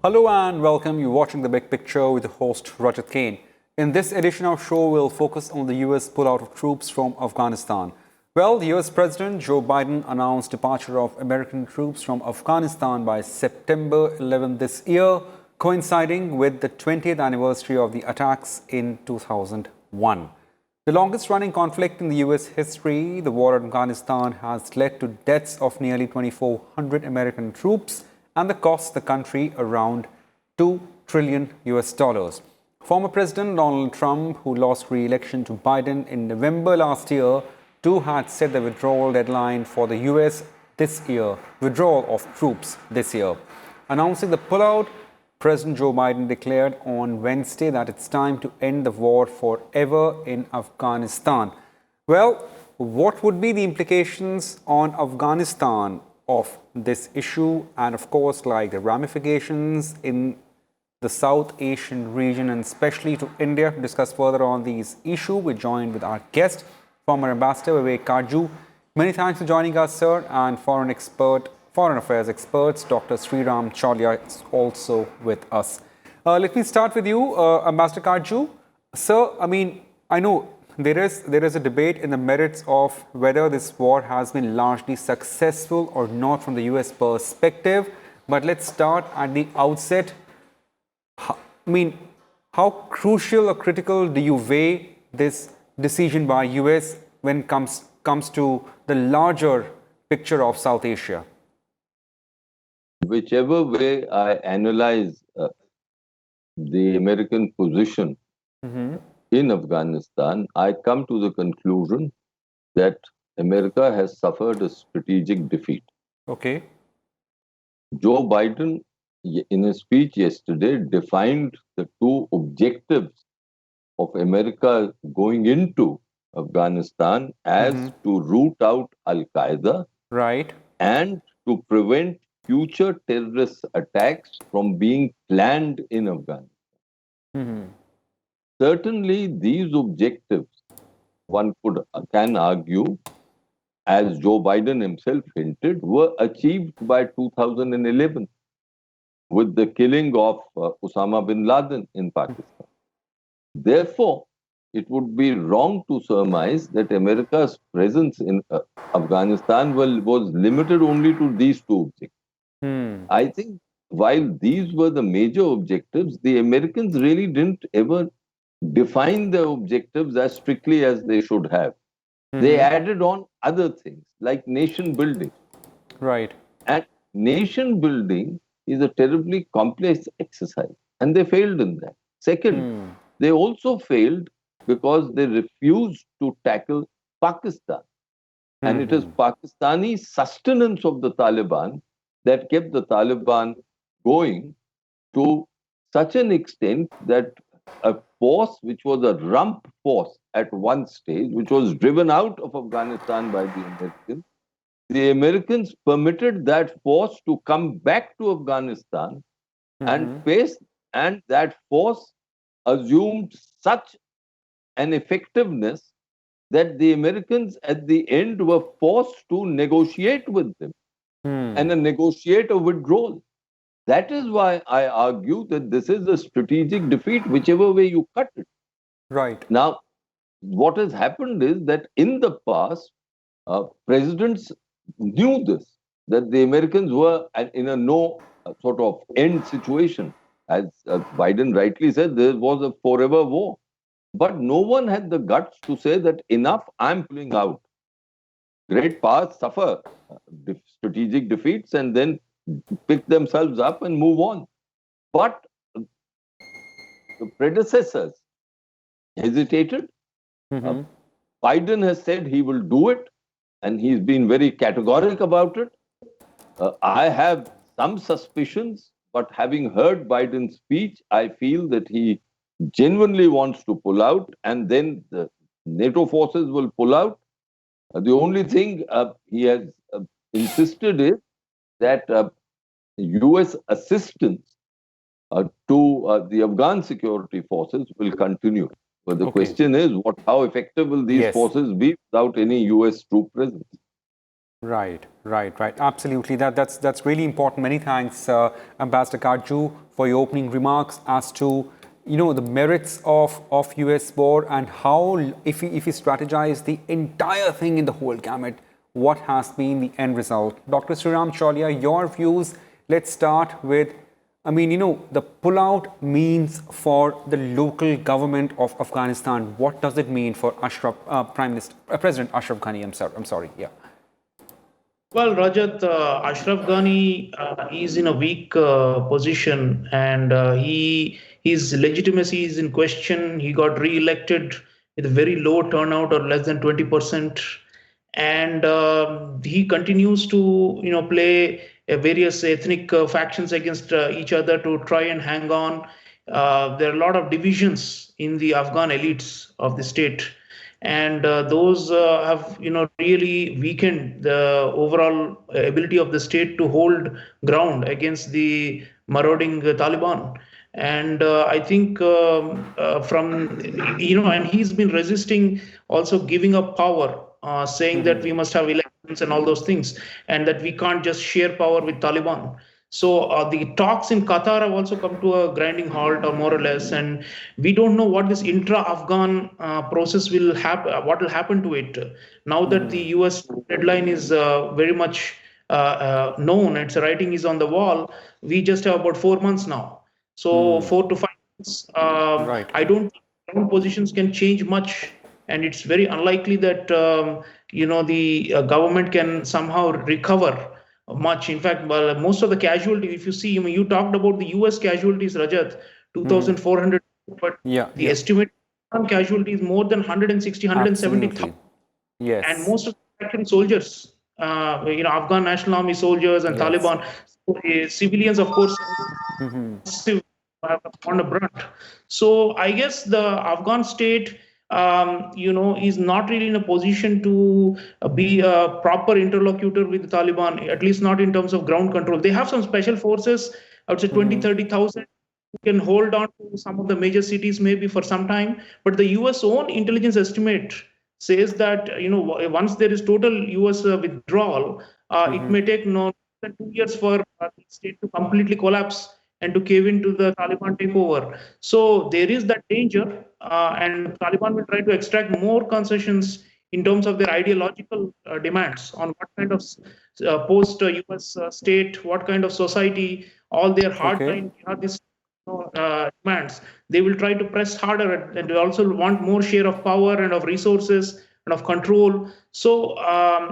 Hello and welcome. You're watching The Big Picture with the host Rajat Kane. In this edition of show, we'll focus on the US pullout of troops from Afghanistan. Well, the US President Joe Biden announced departure of American troops from Afghanistan by September 11 this year, coinciding with the 20th anniversary of the attacks in 2001. The longest running conflict in the US history, the war in Afghanistan has led to deaths of nearly 2,400 American troops and the cost the country around 2 trillion US dollars. Former President Donald Trump, who lost re-election to Biden in November last year, too had set the withdrawal deadline for the US this year, withdrawal of troops this year. Announcing the pullout, President Joe Biden declared on Wednesday that it's time to end the war forever in Afghanistan. Well, what would be the implications on Afghanistan of this issue, and of course, like the ramifications in the South Asian region and especially to India? To discuss further on these issues, we're joined with our guest, former Ambassador Vivek Karju. Many thanks for joining us, sir. And foreign affairs experts, Dr. Sriram Chaulia is also with us. Let me start with you, Ambassador Karju. Sir, I know there is a debate in the merits of whether this war has been largely successful or not from the US perspective. But let's start at the outset. How crucial or critical do you weigh this decision by US when it comes to the larger picture of South Asia? Whichever way I analyze the American position in Afghanistan, I come to the conclusion that America has suffered a strategic defeat. Okay. Joe Biden, in a speech yesterday, defined the two objectives of America going into Afghanistan as to root out Al Qaeda, right, and to prevent future terrorist attacks from being planned in Afghanistan. Certainly, these objectives, one can argue, as Joe Biden himself hinted, were achieved by 2011 with the killing of Osama bin Laden in Pakistan. Therefore, it would be wrong to surmise that America's presence in Afghanistan was limited only to these two objectives. I think while these were the major objectives, the Americans really didn't ever define their objectives as strictly as they should have. They added on other things like nation building. Right. And nation building is a terribly complex exercise, and they failed in that. Second, they also failed because they refused to tackle Pakistan. And it is Pakistani sustenance of the Taliban that kept the Taliban going to such an extent that a force which was a rump force at one stage, which was driven out of Afghanistan by the Americans permitted that force to come back to Afghanistan and face, and that force assumed such an effectiveness that the Americans at the end were forced to negotiate with them and negotiate a withdrawal. That is why I argue that this is a strategic defeat, whichever way you cut it. Right. Now, what has happened is that in the past, presidents knew this, that the Americans were in a no sort of end situation. As Biden rightly said, there was a forever war. But no one had the guts to say that enough, I'm pulling out. Great powers suffer strategic defeats and then pick themselves up and move on. But the predecessors hesitated. Biden has said he will do it, and he's been very categorical about it. I have some suspicions, but having heard Biden's speech, I feel that he genuinely wants to pull out, and then the NATO forces will pull out. The only thing he has insisted is that US assistance to the Afghan security forces will continue. But the question is, how effective will these forces be without any US troop presence? Right, right, right. Absolutely. That's really important. Many thanks, Ambassador Karju, for your opening remarks as to the merits of US war and how, if we strategize the entire thing in the whole gamut, what has been the end result. Dr. Sriram Chaulia, your views. Let's start with, the pullout means for the local government of Afghanistan. What does it mean for President Ashraf Ghani? I'm sorry. Yeah. Well, Rajat, Ashraf Ghani is in a weak position, and his legitimacy is in question. He got re-elected with a very low turnout, or less than 20%, and he continues to play various ethnic factions against each other to try and hang on. There are a lot of divisions in the Afghan elites of the state, and those have really weakened the overall ability of the state to hold ground against the marauding Taliban. And I think from and he's been resisting also giving up power, saying that we must have elections and all those things, and that we can't just share power with Taliban. So the talks in Qatar have also come to a grinding halt, or more or less, and we don't know what this intra-Afghan process will happen. What will happen to it now that the U.S. deadline is very much known? Its writing is on the wall. We just have about 4 months now. So 4 to 5 months. Right. I don't think ground positions can change much, and it's very unlikely that the government can somehow recover much. In fact, most of the casualty, if you see, you talked about the US casualties, Rajat, 2,400, but Yeah, the yeah. estimate casualty is more than 160, 170,000. Absolutely. Yes. And most of them are actually soldiers, Afghan National Army soldiers and Yes. Taliban. So, civilians, of course, have on a brunt. So I guess the Afghan state, is not really in a position to be a proper interlocutor with the Taliban, at least not in terms of ground control. They have some special forces, I would say 20, 30,000, who can hold on to some of the major cities maybe for some time. But the US own intelligence estimate says that, once there is total US withdrawal, it may take no more than 2 years for the state to completely collapse and to cave into the Taliban takeover. So there is that danger, and Taliban will try to extract more concessions in terms of their ideological demands on what kind of post-US state, what kind of society, all their hardline jihadist demands. They will try to press harder, and they also want more share of power and of resources and of control. So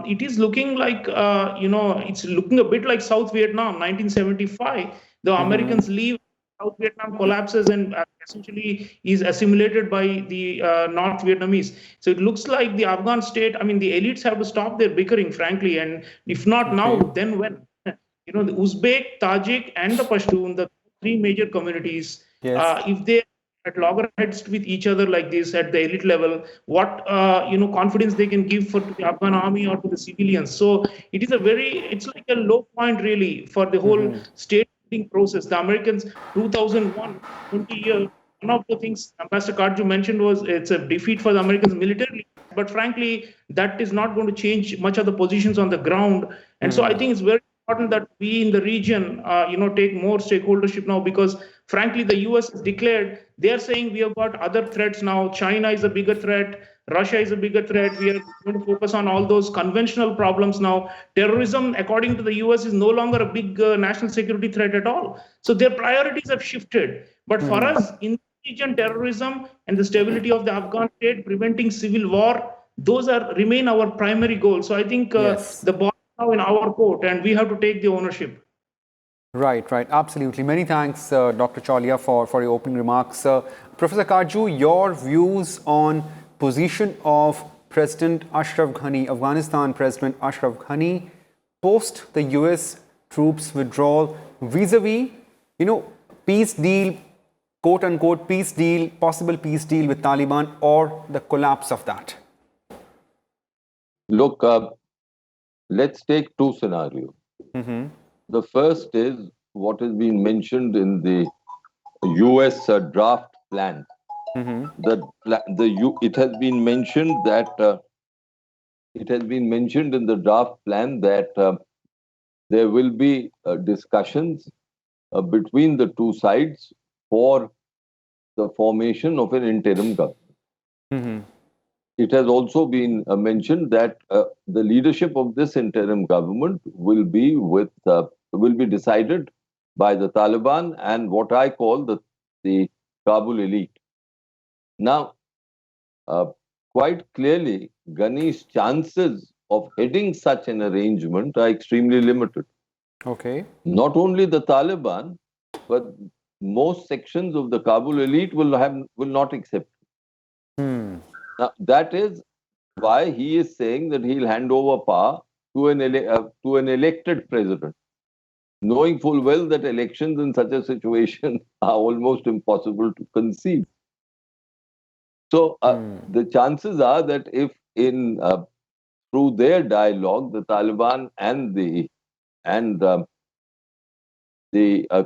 it is looking like, it's looking a bit like South Vietnam, 1975. The Americans leave, South Vietnam collapses, and essentially is assimilated by the North Vietnamese. So it looks like the Afghan state, the elites have to stop their bickering, frankly, and if not now, then when? The Uzbek, Tajik, and the Pashtun, the three major communities, Yes. if they at loggerheads with each other like this at the elite level, what confidence they can give to the Afghan army or to the civilians. So it's like a low point really for the whole state building process. The Americans, 2001, 20 years, one of the things Ambassador Karju mentioned was it's a defeat for the Americans militarily, but frankly, that is not going to change much of the positions on the ground. And so I think it's very important that we in the region, take more stakeholdership now, because frankly, the US has declared, they are saying we have got other threats now. China is a bigger threat. Russia is a bigger threat. We are going to focus on all those conventional problems now. Terrorism, according to the US, is no longer a big national security threat at all. So their priorities have shifted. But for us, in the region, terrorism and the stability of the Afghan state, preventing civil war, those remain our primary goals. So I think Yes. the ball is now in our court, and we have to take the ownership. Right, right. Absolutely. Many thanks, Dr. Chaulia, for your opening remarks. Professor Karju, your views on position of President Ashraf Ghani, Afghanistan President Ashraf Ghani, post the US troops withdrawal, vis-a-vis, peace deal, quote unquote peace deal, possible peace deal with Taliban, or the collapse of that. Look, let's take two scenarios. The first is what has been mentioned in the US draft plan. It has been mentioned that it has been mentioned in the draft plan that there will be discussions between the two sides for the formation of an interim government. Hmm. It has also been mentioned that the leadership of this interim government will be decided by the Taliban and what I call the Kabul elite. Now, uh, quite clearly, Ghani's chances of heading such an arrangement are extremely limited. Okay. Not only the Taliban, but most sections of the Kabul elite will not accept. Hmm. Now, that is why he is saying that he'll hand over power to an elected president, knowing full well that elections in such a situation are almost impossible to conceive. So the chances are that if in through their dialogue, the Taliban and the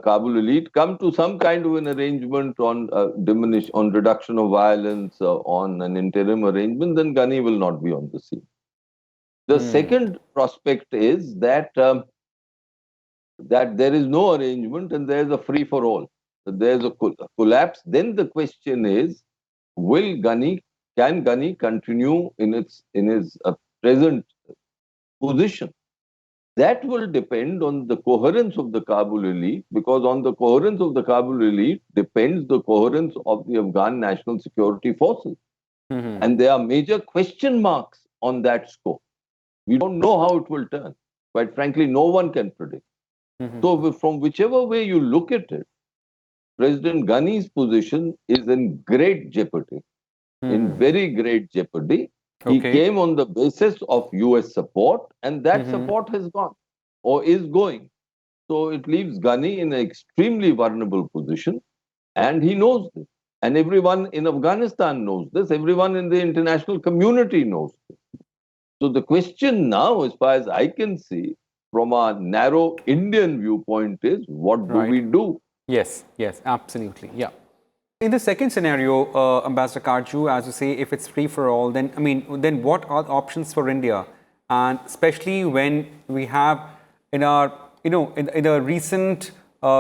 Kabul elite come to some kind of an arrangement on on reduction of violence, on an interim arrangement, then Ghani will not be on the scene. The second prospect is that there is no arrangement and there is a free for all. There's a collapse. Then the question is, can Ghani continue in his present position? That will depend on the coherence of the Kabul elite, because on the coherence of the Kabul elite depends the coherence of the Afghan national security forces. Hmm. And there are major question marks on that score. We don't know how it will turn. Quite frankly, no one can predict. So, from whichever way you look at it, President Ghani's position is in great jeopardy, in very great jeopardy. He Okay. came on the basis of US support, and that support has gone or is going. So it leaves Ghani in an extremely vulnerable position, and he knows this. And everyone in Afghanistan knows this. Everyone in the international community knows this. So the question now, as far as I can see, from a narrow Indian viewpoint, is what do Right. we do? Yes, yes, absolutely. Yeah. In the second scenario, Ambassador Karju, as you say, if it's free for all, then I mean, then what are the options for India? And especially when we have in our, in the recent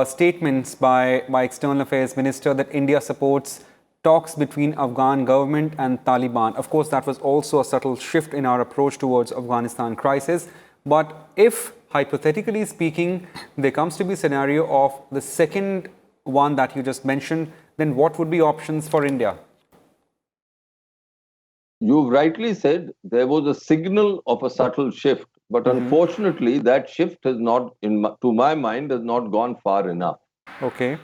statements by External Affairs Minister that India supports talks between Afghan government and Taliban. Of course, that was also a subtle shift in our approach towards Afghanistan crisis. But if, hypothetically speaking, there comes to be a scenario of the second one that you just mentioned, then what would be options for India? You've rightly said there was a signal of a subtle shift, but unfortunately, that shift has not, to my mind, has not gone far enough. Okay.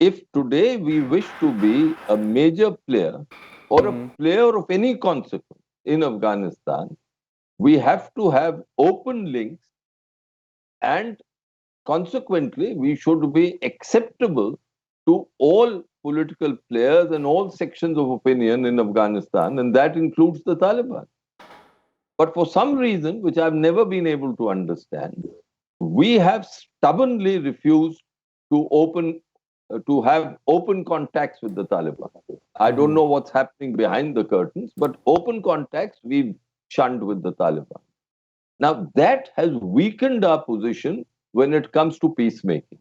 If today we wish to be a major player or a player of any consequence in Afghanistan, we have to have open links, and consequently, we should be acceptable to all political players and all sections of opinion in Afghanistan, and that includes the Taliban. But for some reason, which I've never been able to understand, we have stubbornly refused to have open contacts with the Taliban. I don't know what's happening behind the curtains, but open contacts we've shunned with the Taliban. Now, that has weakened our position when it comes to peacemaking.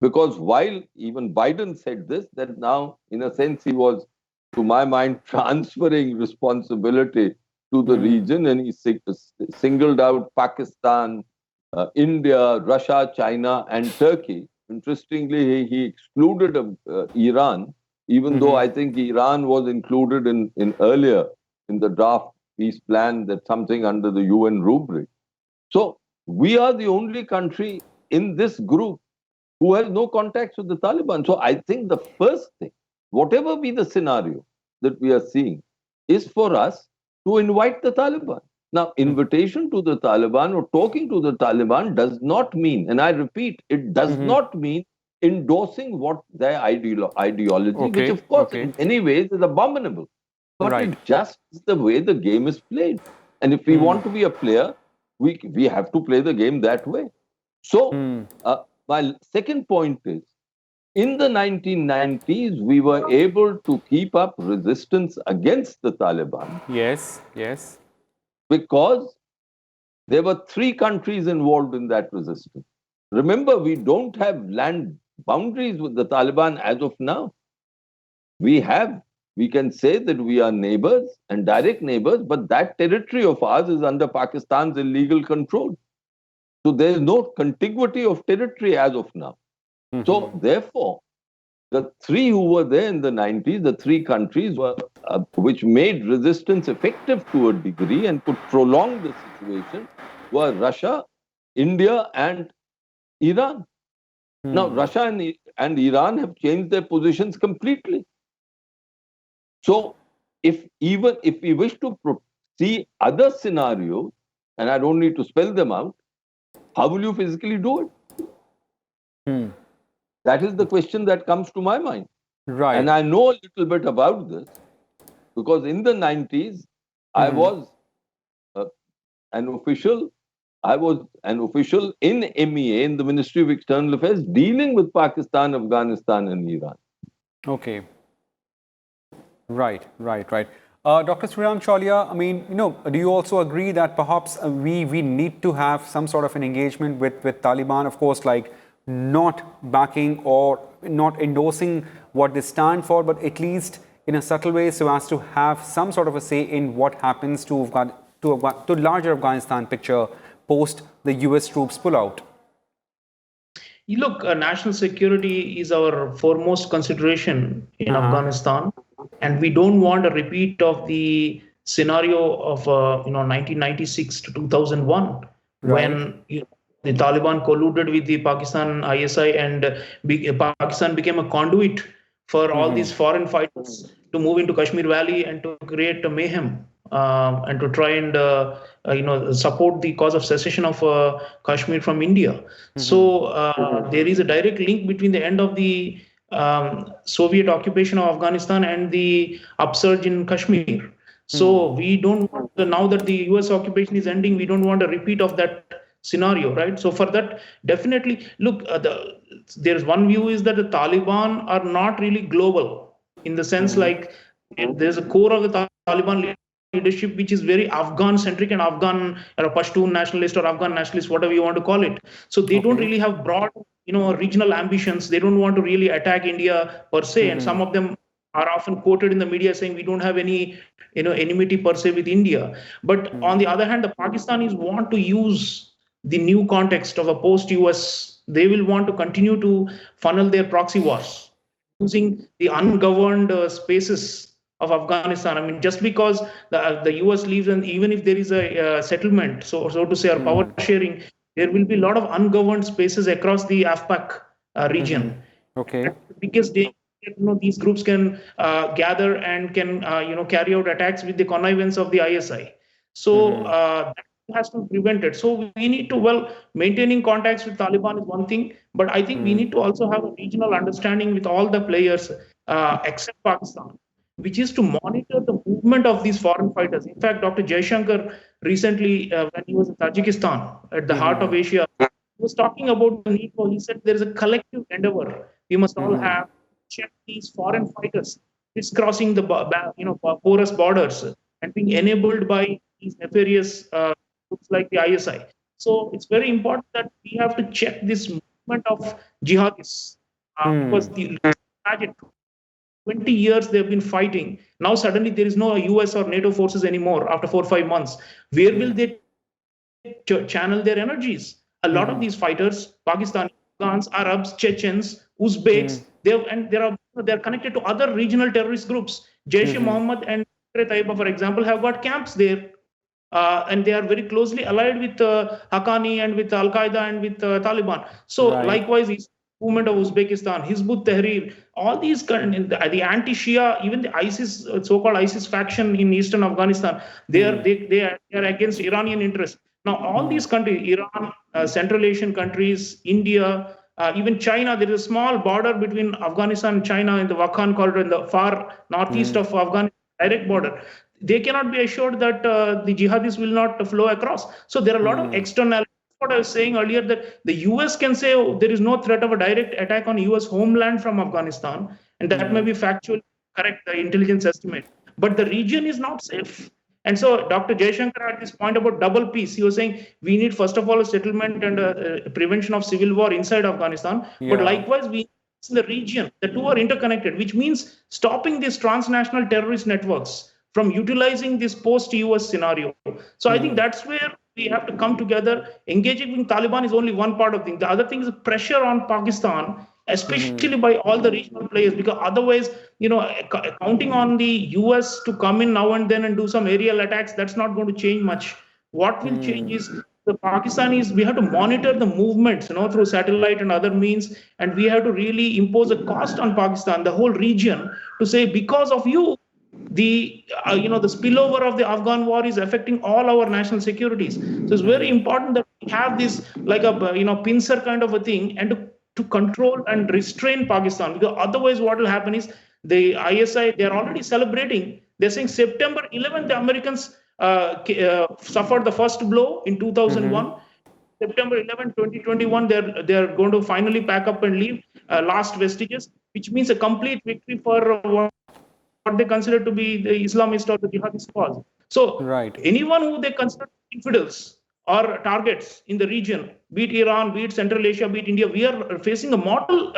Because while even Biden said this, that now, in a sense, he was, to my mind, transferring responsibility to the region, and he singled out Pakistan, India, Russia, China, and Turkey. Interestingly, he excluded Iran, even though I think Iran was included in earlier in the draft peace plan, that something under the UN rubric. So we are the only country in this group who has no contacts with the Taliban. So I think the first thing, whatever be the scenario that we are seeing, is for us to invite the Taliban. Now, invitation to the Taliban or talking to the Taliban does not mean, and I repeat, it does not mean endorsing what their ideology, which of course in many ways is abominable. But it just is the way the game is played. And if we want to be a player, we have to play the game that way. So, my second point is, in the 1990s, we were able to keep up resistance against the Taliban. Yes, yes. because there were 3 countries involved in that resistance. Remember, we don't have land boundaries with the Taliban as of now. We can say that we are neighbors and direct neighbors, but that territory of ours is under Pakistan's illegal control. So there is no contiguity of territory as of now. So therefore, the 3 who were there in the 90s, the 3 countries which made resistance effective to a degree and could prolong the situation were Russia, India, and Iran. Now, Russia and Iran have changed their positions completely. So, if we wish to see other scenarios, and I don't need to spell them out, how will you physically do it? That is the question that comes to my mind. Right. And I know a little bit about this because in the 90s, I was an official in MEA, in the Ministry of External Affairs, dealing with Pakistan, Afghanistan, and Iran. Okay. Right. Dr. Sriram Chaulia, I mean, do you also agree that perhaps we need to have some sort of an engagement with Taliban, of course, like not backing or not endorsing what they stand for, but at least in a subtle way so as to have some sort of a say in what happens to larger Afghanistan picture post the US troops pull out? Look, national security is our foremost consideration in Afghanistan, and we don't want a repeat of the scenario of 1996 to 2001, when the Taliban colluded with the Pakistan ISI, and Pakistan became a conduit for all these foreign fighters to move into Kashmir Valley and to create a mayhem and to try and support the cause of secession of Kashmir from India. So there is a direct link between the end of the Soviet occupation of Afghanistan and the upsurge in Kashmir. So we don't want, now that the US occupation is ending, we don't want a repeat of that scenario, right? So for that, definitely, look, there's one view is that the Taliban are not really global in the sense like there's a core of the Taliban leadership which is very Afghan centric and Afghan or Pashtun nationalist or Afghan nationalist, whatever you want to call it. So they don't really have broad, regional ambitions. They don't want to really attack India per se, and some of them are often quoted in the media saying we don't have any enmity per se with India. But on the other hand, the Pakistanis want to use the new context of a post-US. They will want to continue to funnel their proxy wars using the ungoverned spaces of Afghanistan. I mean, just because the US leaves, and even if there is a settlement, so to say, or power sharing, there will be a lot of ungoverned spaces across the AFPAC region. Okay. Because these groups can gather and can carry out attacks with the connivance of the ISI. So that has to be prevented. So we need to, maintaining contacts with Taliban is one thing, but I think we need to also have a regional understanding with all the players except Pakistan, which is to monitor the movement of these foreign fighters. In fact, Dr. Jaishankar recently, when he was in Tajikistan, at the heart of Asia, he was talking about the need for, he said, there is a collective endeavor. We must all have check these foreign fighters crisscrossing the porous borders and being enabled by these nefarious groups like the ISI. So it's very important that we have to check this movement of jihadists because imagine 20 years they've been fighting. Now suddenly there is no US or NATO forces anymore after 4 or 5 months. Where will they channel their energies? A lot of these fighters, Pakistani, Afghans, Arabs, Chechens, Uzbeks, they're connected to other regional terrorist groups. Jaish-e-Mohammed and Taiba, for example, have got camps there. And they are very closely allied with Haqqani and with Al-Qaeda and with Taliban. So likewise, the movement of Uzbekistan, Hizb ut-Tahrir, all these, the anti-Shia, even the ISIS, so-called ISIS faction in eastern Afghanistan, they are against Iranian interests. Now, all these countries, Iran, Central Asian countries, India, even China, there is a small border between Afghanistan and China in the Wakhan corridor in the far northeast of Afghanistan, direct border. They cannot be assured that the jihadis will not flow across. So there are a lot of externalities. What I was saying earlier, that the US can say there is no threat of a direct attack on US homeland from Afghanistan, and that may be factually correct, the intelligence estimate. But the region is not safe. And so Dr. Jaishankar had this point about double peace. He was saying we need, first of all, a settlement and prevention of civil war inside Afghanistan. But Yeah. likewise, we in the region, the two are interconnected, which means stopping these transnational terrorist networks from utilizing this post-US scenario. So I think that's where we have to come together. Engaging with Taliban is only one part of things. The other thing is pressure on Pakistan, especially by all the regional players, because otherwise, counting on the US to come in now and then and do some aerial attacks, that's not going to change much. What will change is the Pakistanis, we have to monitor the movements, through satellite and other means, and we have to really impose a cost on Pakistan, the whole region, to say because of you, the the spillover of the Afghan war is affecting all our national securities. So it's very important that we have this like a pincer kind of a thing, and to control and restrain Pakistan, because otherwise what will happen is the ISI, they're already celebrating. They're saying September 11th, the Americans suffered the first blow in 2001. September 11, 2021, they're going to finally pack up and leave, last vestiges, which means a complete victory for what they consider to be the Islamist or the jihadist cause. So Right. anyone who they consider infidels or targets in the region, be it Iran, be it Central Asia, be it India, we are facing a mortal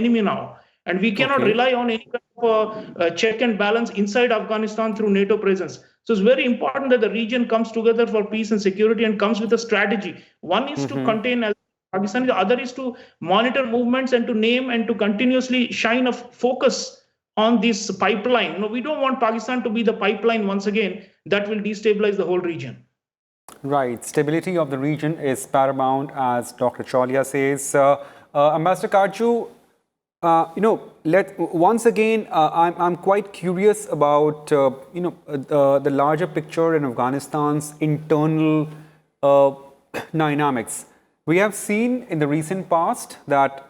enemy now. And we cannot Okay. rely on any kind of check and balance inside Afghanistan through NATO presence. So it's very important that the region comes together for peace and security and comes with a strategy. One is to contain Pakistan, the other is to monitor movements and to name and to continuously shine a focus on this pipeline. No, we don't want Pakistan to be the pipeline once again that will destabilize the whole region. Right. Stability of the region is paramount, as Dr. Cholia says. Ambassador Karju, once again, I'm quite curious about the larger picture in Afghanistan's internal dynamics. We have seen in the recent past that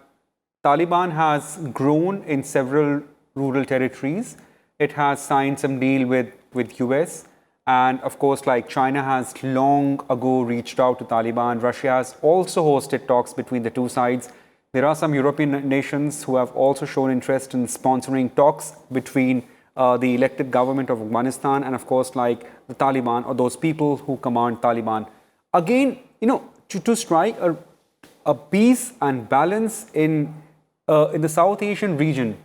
Taliban has grown in several rural territories. It has signed some deal with US. And of course, like China has long ago reached out to Taliban. Russia has also hosted talks between the two sides. There are some European nations who have also shown interest in sponsoring talks between the elected government of Afghanistan and, of course, like the Taliban or those people who command Taliban. Again, to strike a peace and balance in the South Asian region,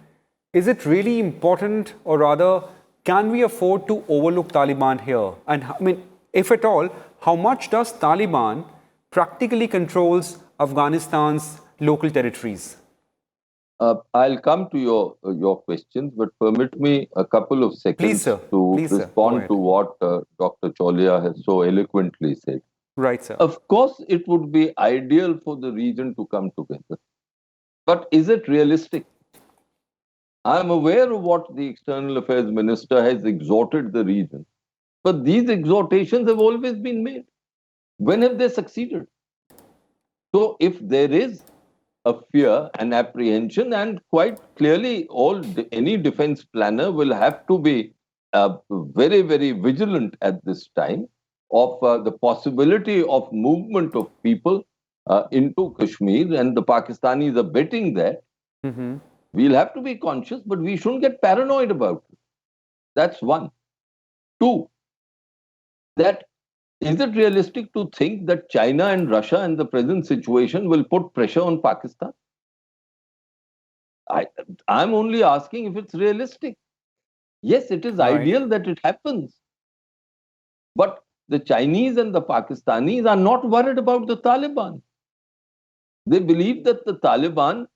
is it really important, or rather, can we afford to overlook Taliban here? And I mean, if at all, how much does Taliban practically controls Afghanistan's local territories? I'll come to your questions, but permit me a couple of seconds Please, sir. to Please, sir. Go respond ahead. to what Dr. Cholia has so eloquently said. Right, sir. Of course, it would be ideal for the region to come together. But is it realistic? I'm aware of what the External Affairs Minister has exhorted the region. But these exhortations have always been made. When have they succeeded? So if there is a fear and apprehension, and quite clearly any defense planner will have to be very, very vigilant at this time of the possibility of movement of people into Kashmir, and the Pakistanis are betting that. We'll have to be conscious, but we shouldn't get paranoid about it. That's one. Two, that is it realistic to think that China and Russia in the present situation will put pressure on Pakistan? I'm only asking if it's realistic. Yes, it is Right. ideal that it happens. But the Chinese and the Pakistanis are not worried about the Taliban. They believe that the Taliban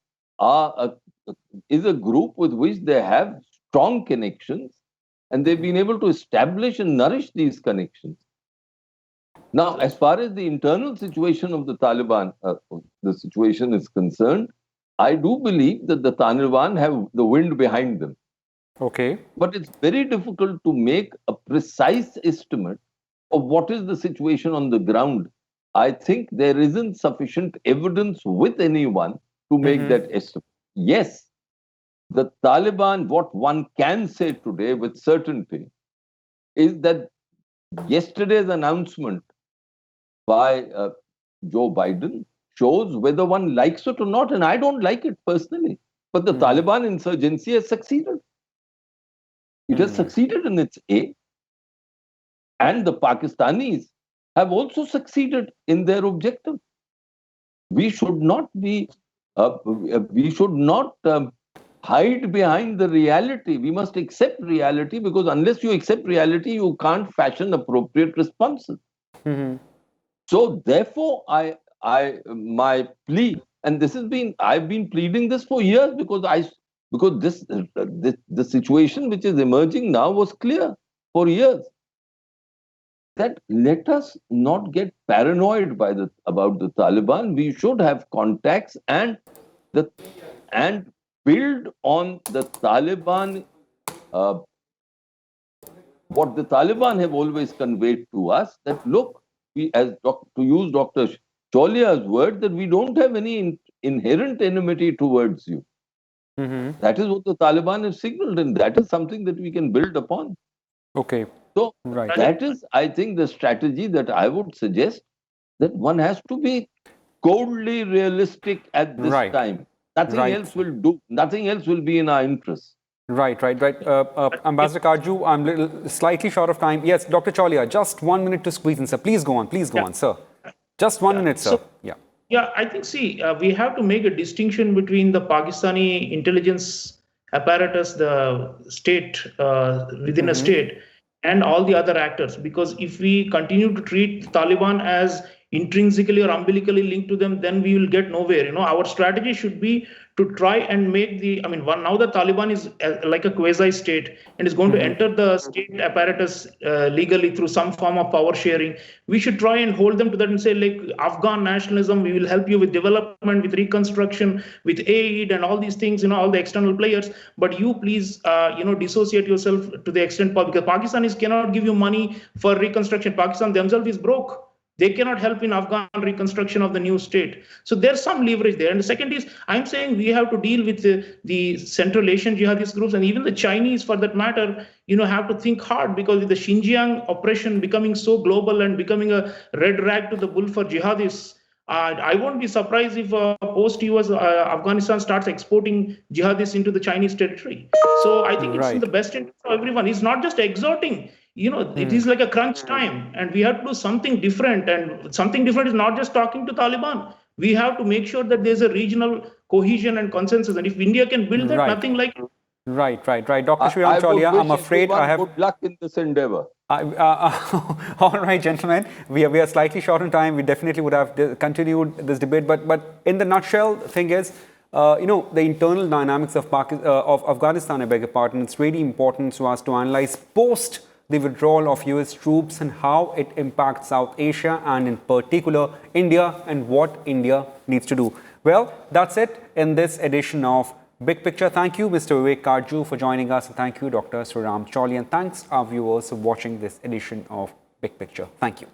is a group with which they have strong connections, and they've been able to establish and nourish these connections. Now, as far as the internal situation of the Taliban, the situation is concerned, I do believe that the Taliban have the wind behind them. Okay. But it's very difficult to make a precise estimate of what is the situation on the ground. I think there isn't sufficient evidence with anyone to make that estimate. Yes, the Taliban, what one can say today with certainty is that yesterday's announcement by Joe Biden shows whether one likes it or not, and I don't like it personally. But the Taliban insurgency has succeeded. It has succeeded in its aim. and the Pakistanis have also succeeded in their objective. We should not be, we should not hide behind the reality. We must accept reality, because unless you accept reality, you can't fashion appropriate responses. So therefore, my plea, and this has been, I've been pleading this for years, because the situation which is emerging now was clear for years, that let us not get paranoid about the Taliban. We should have contacts and build on the Taliban. What the Taliban have always conveyed to us, that look, to use Dr. Cholia's word, that we don't have any inherent enmity towards you. That is what the Taliban have signaled, and that is something that we can build upon. Okay. So Right. that is, I think, the strategy that I would suggest, that one has to be coldly realistic at this Right. time. Nothing Right. else will do. Nothing else will be in our interest. Right. Ambassador Karju, I'm slightly short of time. Yes, Dr. Cholia, just 1 minute to squeeze in, sir. Please go on. Please go on, sir. Just 1 minute, sir. So- Yeah. Yeah, I think, we have to make a distinction between the Pakistani intelligence apparatus, the state within a state, and all the other actors. Because if we continue to treat Taliban as intrinsically or umbilically linked to them, then we will get nowhere. Our strategy should be to try and make now the Taliban is like a quasi-state and is going to enter the state apparatus legally through some form of power sharing. We should try and hold them to that and say, like, Afghan nationalism, we will help you with development, with reconstruction, with aid and all these things, all the external players. But you please, dissociate yourself to the extent, because Pakistanis cannot give you money for reconstruction. Pakistan themselves is broke. They cannot help in Afghan reconstruction of the new state. So there's some leverage there. And the second is, I'm saying we have to deal with the Central Asian jihadist groups, and even the Chinese, for that matter, have to think hard, because with the Xinjiang oppression becoming so global and becoming a red rag to the bull for jihadists, I won't be surprised if post-US Afghanistan starts exporting jihadists into the Chinese territory. So I think it's in the best interest of everyone. It's not just exhorting. It is like a crunch time, and we have to do something different. And something different is not just talking to Taliban. We have to make sure that there's a regional cohesion and consensus. And if India can build that, nothing like it. Right. Dr. I Sriram would Cholia, wish I'm afraid everyone I have... good luck in this endeavor. All right, gentlemen, we are slightly short on time. We definitely would have continued this debate, but in the nutshell, thing is, the internal dynamics of Afghanistan, I beg your pardon, it's really important to us to analyze post the withdrawal of US troops and how it impacts South Asia and in particular India, and what India needs to do. Well, that's it in this edition of Big Picture. Thank you, Mr. Vivek Karju, for joining us, and thank you, Dr. Sriram Cholia, and thanks our viewers for watching this edition of Big Picture. Thank you.